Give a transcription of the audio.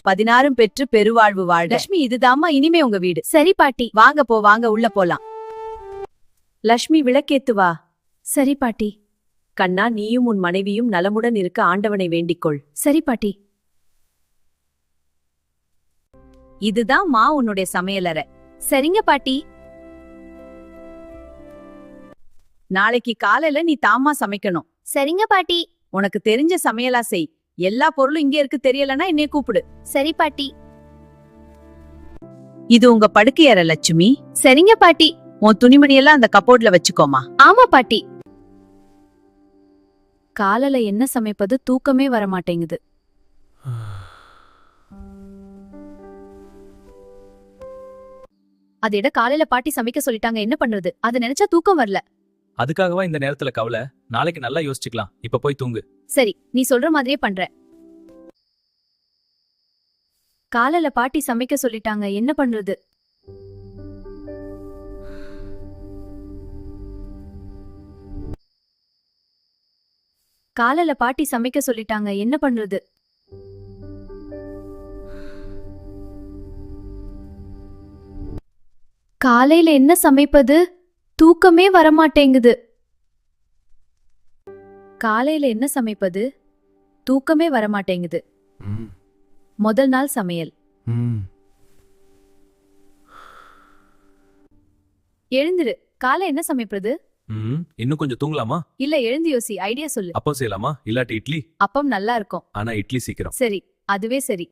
16 பெற்று பெருவாழ்வு வாழ். லட்சுமி இதுதாம்மா இனிமே உங்க வீடு. சரி பாட்டி. வாங்க உள்ள போலாம். லட்சுமி விளக்கேத்து வா. சரி பாட்டி. கண்ணா நீயும் உன் மனைவியும் நலமுடன் இருக்க ஆண்டவனை வேண்டிக்கொள். சரி பாட்டி. இதுதான் மா உன்னுடைய சமையலறை. சரிங்க பாட்டி. நாளைக்கு காலையில நீ தாமா சமைக்கணும். சரிங்க பாட்டி. உனக்கு தெரிஞ்ச சமையலா செய். எல்லா பொருளும் இங்கே இருக்கு, தெரியலன்னா என்னைய கூப்பிடு. சரி பாட்டி. இது உங்க படுக்கையறை லட்சுமி. சரிங்க பாட்டி. உன் துணிமணியெல்லாம் அந்த கப்போர்ட்ல வச்சுக்கோமா. ஆமா பாட்டி. காலையில என்ன சமைப்பது, தூக்கமே வரமாட்டேங்குது. அதிட காலையில பாட்டி சமைக்க சொல்லிட்டாங்க, என்ன பண்றது? அத நினைச்சா தூக்கம் வரல. அதுக்காகவா இந்த நேரத்துல கவலை? நாளைக்கு நல்லா யோசிச்சுக்கலாம். இப்ப போய் தூங்கு. சரி, நீ சொல்ற மாதிரியே பண்றேன். காலையில பாட்டி சமைக்க சொல்லிட்டாங்க, என்ன பண்றது? காலையில பாட்டி சமைக்க சொல்லிட்டாங்க, என்ன பண்றது? காலையில என்ன சமைப்பது? தூக்கமே வரமாட்டேங்குது. காலையில என்ன சமைப்பது? தூக்கமே வரமாட்டேங்குது. முதல் நாள் சமையல். எழுந்துரு. காலை என்ன சமைப்பது? இன்னும் கொஞ்சம் தூங்கலாமா? இல்ல, எழுந்து யோசி, ஐடியா சொல்லு. அப்பம் செய்யலாமா? இல்லாட்டி இட்லி? அப்பம் நல்லா இருக்கும். ஆனா இட்லி சீக்கிரம். சரி, அதுவே சரி.